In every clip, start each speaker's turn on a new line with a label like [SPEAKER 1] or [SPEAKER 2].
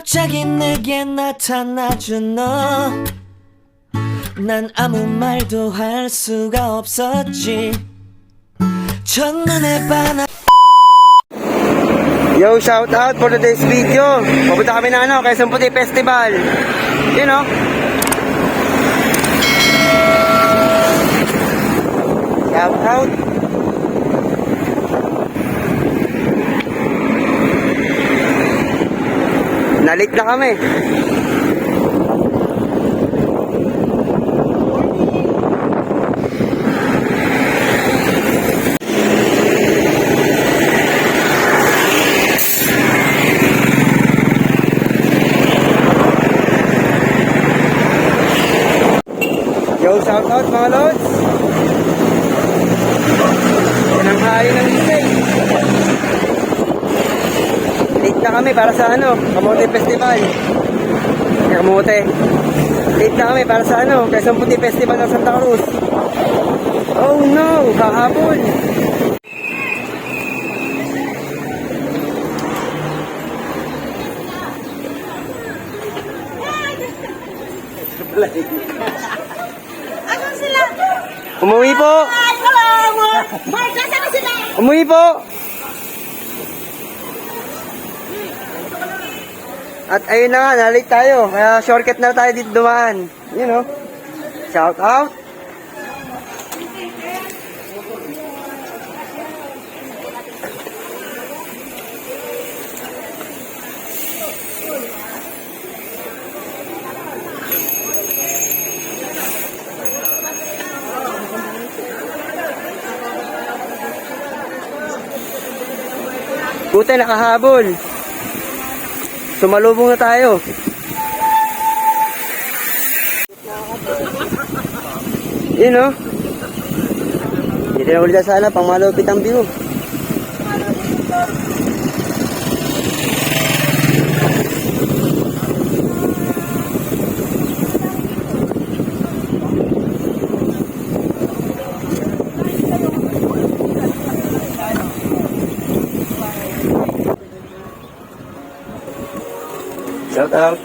[SPEAKER 1] 갑자기 내게 나타나준 너, 난 아무 말도 할 수가 없었지. 첫눈에 반한.
[SPEAKER 2] Yo, shout out for today's video. Papunta kami na Quezon Puti Festival. You know. Shout out. Nalit na kami. Yo, shout out mga lods. Pinanghali ng isay. Late na kami para sa Kamote Festival. Kamote. Late na kami para sa Quezon Puti Festival ng Santa Cruz. Oh no, hahapon.
[SPEAKER 3] Asan sila?
[SPEAKER 2] Umuwi po.
[SPEAKER 3] Ay, hello! Mark, asan na sila?
[SPEAKER 2] Umuwi po. At ayun na nga, nalit tayo. Kaya shortcut na tayo dito dumaan. You know. Shout out. Buti nakahabol. Sumalubong na tayo. You know. Dito na ulit sana pang malupit ang view. Shout out.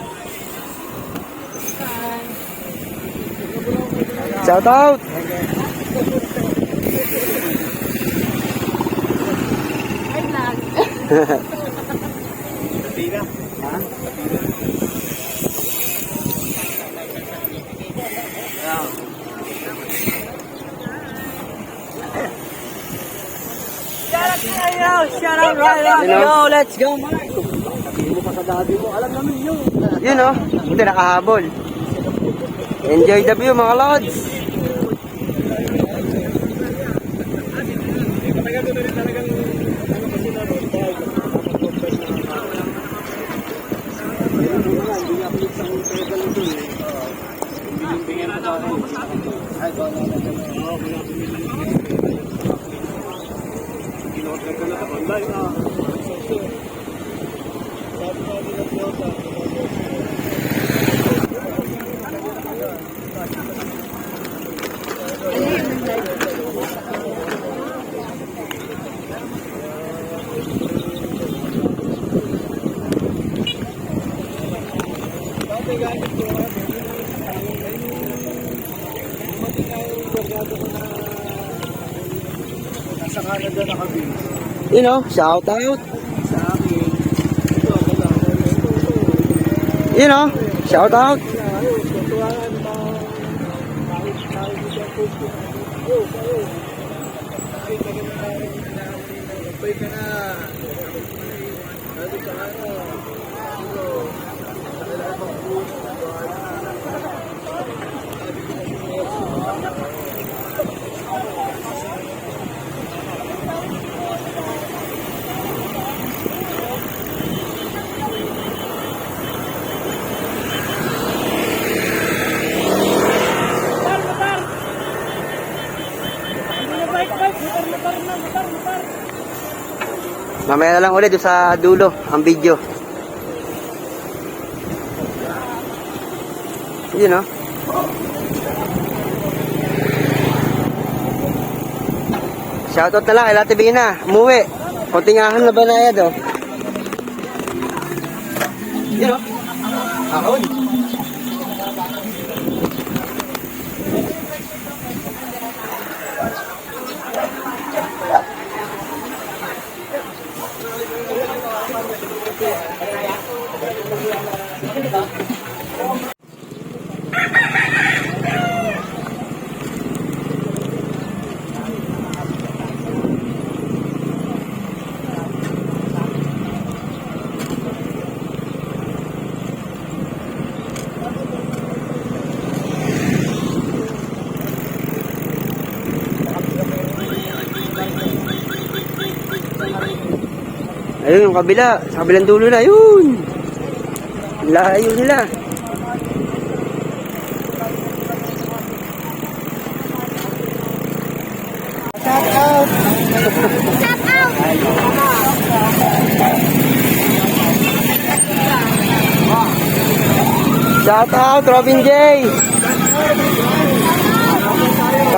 [SPEAKER 2] Shout out.
[SPEAKER 3] Shout out right out.
[SPEAKER 2] Yo,
[SPEAKER 3] let's go, Mark.
[SPEAKER 2] You know, buti nakahabol. Enjoy the view mga lods. You know, shout out. You know, shout out. Mamaya na lang ulit sa dulo ang video. You know. Shoutout na lang kay Lati Bina. Umuwi. Konting ahon na banayad oh. You know. Ahon. Ayun yung kabila, sa kabilang dulo na, yun. Layo nila. Shout out! Shout out, Robin J!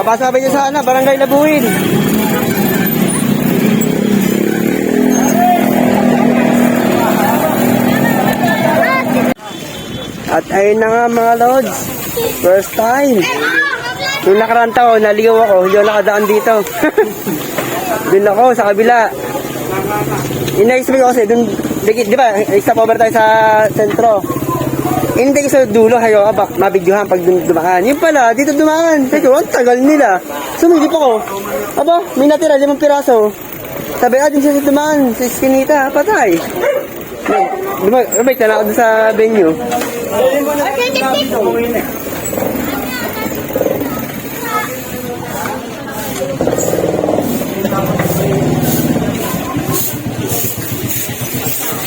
[SPEAKER 2] Papasabay niyo sana, Barangay Labuin. At ayun na nga mga lods, first time. Nung nakaraan taon, naligaw ako, hindi ako nakadaan dito. Doon ako sa kabila. Inaisip ko kasi, doon, di ba, stop over tayo sa sentro. Hindi ko sa dulo, hayo ka, mabidyohan pag dumaan. Yung pala, dito dumaan. Sabi ko, ang tagal nila. Sumigip ako. Aba, may natira, 5 piraso. Sabi, din siya sa dumaan, sa iskinita, patay. Lumay, tala ako doon sa venue.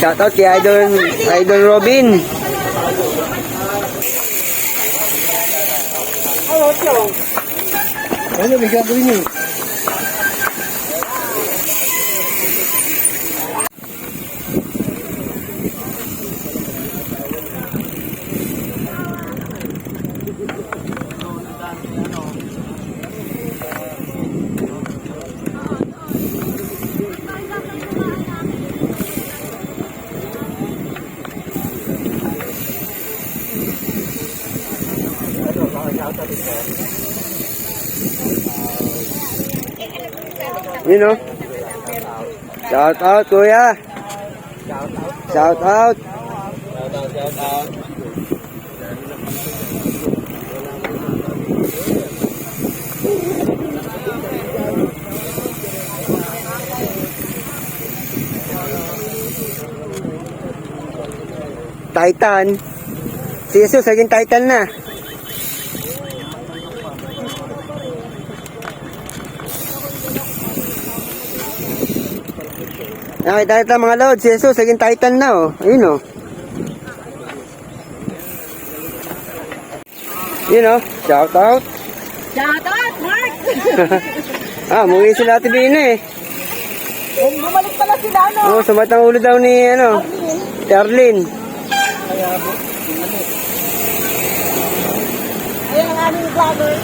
[SPEAKER 2] Shoutout kay Idol Robin. Ano, may gagawin niyo? You know? Shout out, kuya. Shout out. Titan. Si Jesus, naging Titan na. Nakita ito mga lods, si Jesus, naging Titan na oh. Ayun oh. Yun oh, shout out.
[SPEAKER 3] Shout out, Mark!
[SPEAKER 2] Umuwi sila Ate Bina eh.
[SPEAKER 3] Bumalik pala sila, no?
[SPEAKER 2] Oh, sumat ang ulo daw ni Charlene.
[SPEAKER 3] Ayan ang aming vlogger.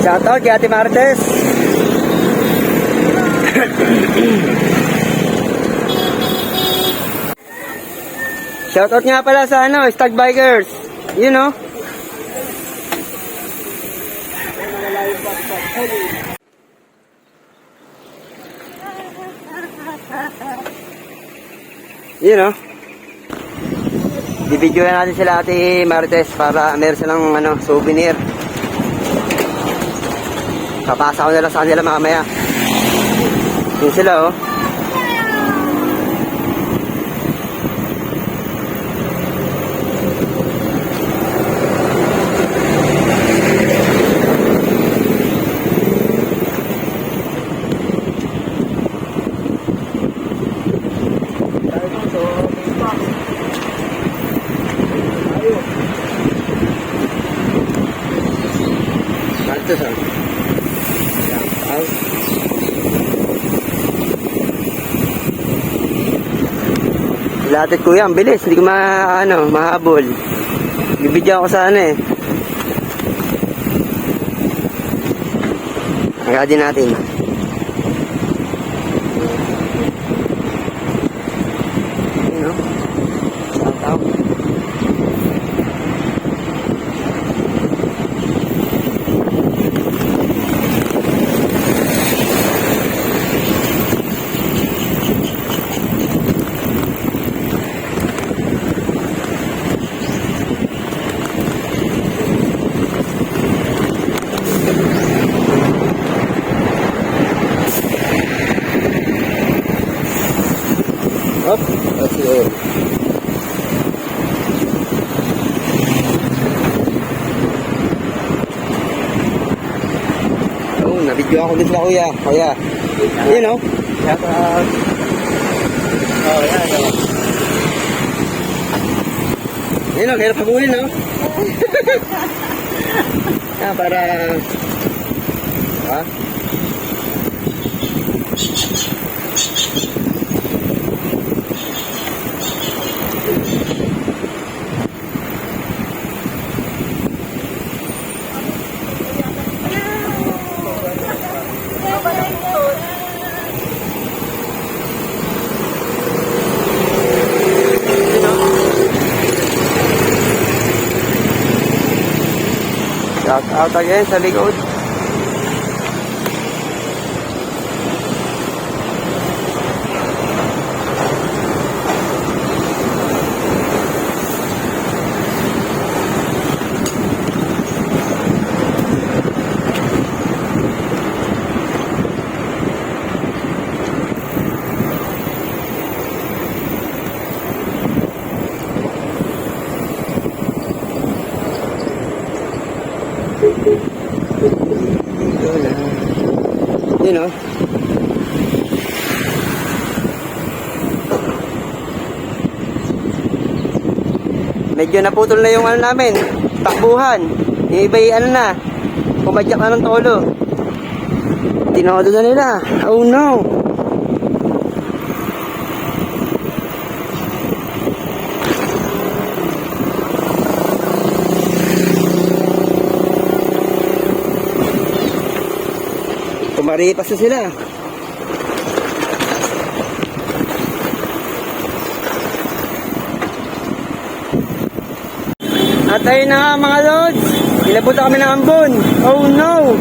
[SPEAKER 2] Shout out kay Ate Martes. Shout out nga pala sa Stag Bikers. You know? You know? Bibidyoan natin sila Ate Martes para meron silang souvenir. Papasa ko na lang sa kanila mamaya. Yun sila oh. Ito sa Lahat kuya, ang bilis, hindi ko mahabol. Bibidyo ako sa ano eh. Agadin natin. Ayun o. Shout out. Hop, that's the oil. Oh, nabidyo ako din sa kuya. Kuya. Yun o.
[SPEAKER 1] Shout out. Oh, yan.
[SPEAKER 2] Yun o, hirap habulin o. Para... Ha? Shout out again sa likod. Yun o. Medyo naputol na yung ano namin, takbuhan. Yung iba ano na, pumadyak na ng tolo. Tinodo na nila. Oh no. Tumaripas na sila. At ayun na nga mga lods, inabot na kami ng ambon. Oh no!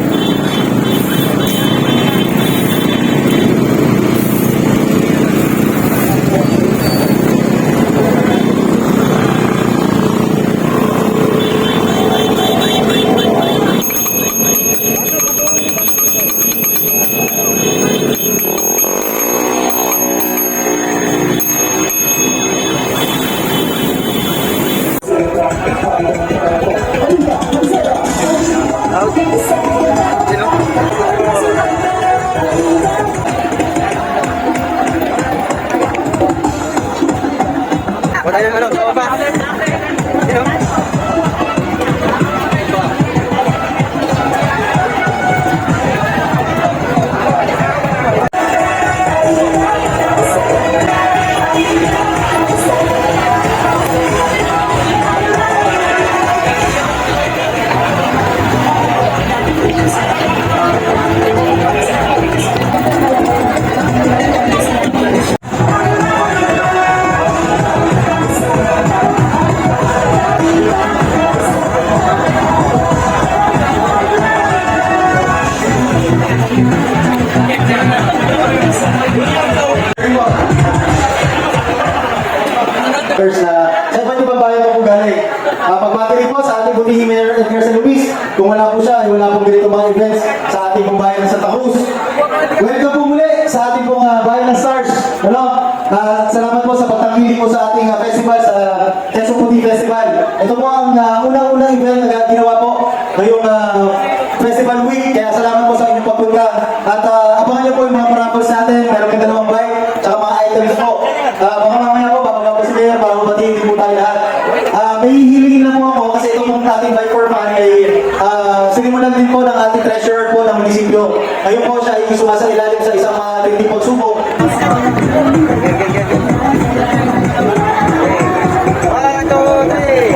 [SPEAKER 2] Out. Sino? Wala yung ano, tawa ba? Sino?
[SPEAKER 4] First na, saan ba yung babae po galing? Pagbatili po sa ating butihin Mayor Edgar San Luis. Kung wala po siya, wala pong ganito mga events sa ating pong bayan ng Santa Cruz. Welcome po muli sa ating pong bayan ng Stars. Ano? Salamat po sa pagtanggiling po sa ating festival, sa Quezon Puti Festival. Ito po ang unang-unang event na ginawa po ngayong Festival Week. Kaya salamat po sa inyong pagpunta. At abangan niyo po yung mga parables natin. Meron yung dalawang bike, tsaka mga items po. Baka mamaya po, bababa po si Mayor para mabatiin din po tayo lahat. May hihilingin lang po ako kasi ito pong ating bike for fun ay sinimulan din po ng ating treasurer po ng munisipyo. Ngayon po siya ay sumasailalim sa isang matinding pagsubok.
[SPEAKER 2] One, two, three.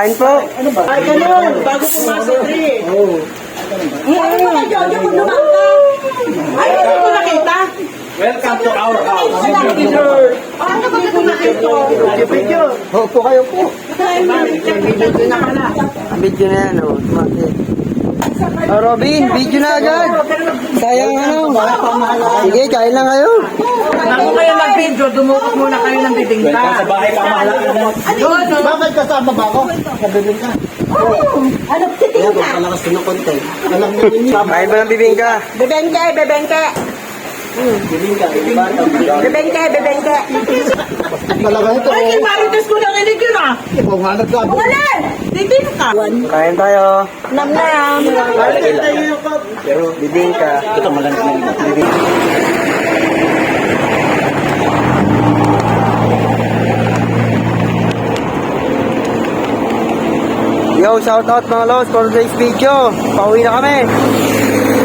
[SPEAKER 2] Kain po.
[SPEAKER 1] Ay, ganun. Bago pumasok, Dre.
[SPEAKER 3] Ano ba na, Jojo, kung dumaan ka? Ay, hindi ko nakita.
[SPEAKER 1] Welcome to our house.
[SPEAKER 3] Ano ba ito nakita?
[SPEAKER 1] Video.
[SPEAKER 2] Opo kayo po.
[SPEAKER 1] Video na ka na.
[SPEAKER 2] Video na yan, oh. Bakit? Oh, Robby, video na agad. Sayang ano. Sige, kain lang kayo.
[SPEAKER 1] Bago kayo mag-video, dumukot muna kayo ng bibingka. Sa bahay ka mahalaga na. Bakit kasama ba ako? Sa bibingka.
[SPEAKER 3] Ano, titingin ka?
[SPEAKER 1] Malakas ko na konti. Alam mo yun.
[SPEAKER 2] Kain mo ng bibingka.
[SPEAKER 3] Bebengke, bebengke.
[SPEAKER 1] Bibingka.
[SPEAKER 3] Bebengke, bebengke.
[SPEAKER 1] Talaga ito.
[SPEAKER 3] Ay, kay Marites ko narinig yun ah.
[SPEAKER 1] Ikaw nga nagkabo.
[SPEAKER 3] Wala! Titin ka.
[SPEAKER 2] Kain tayo.
[SPEAKER 3] Nam-nam.
[SPEAKER 2] Pero bibingka.
[SPEAKER 1] Ito malaki na yun.
[SPEAKER 2] Yo, shout out mga lods for today's video. Pauwi na kami.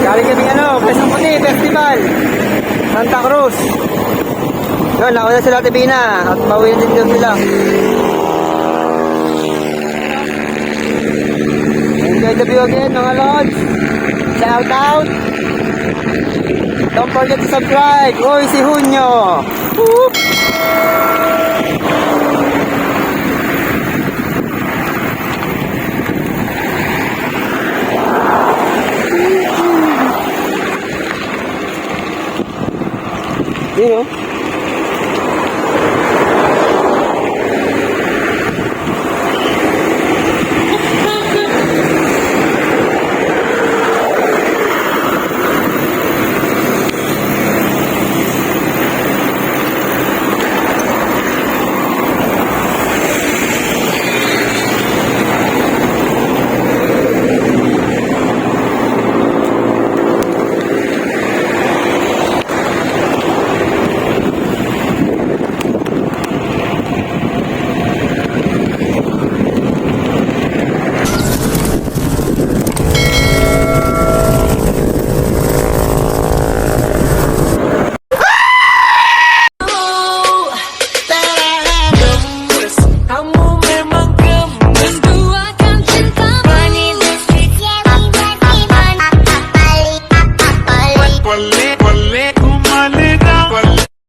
[SPEAKER 2] Galing kami Quezon Puti Festival. Santa Cruz. Yun, nauna sila Tibina. At pauwi na din doon sila. Enjoy the view again mga lods. Shout out. Don't forget to subscribe. Uy, si Hunyo. Woo!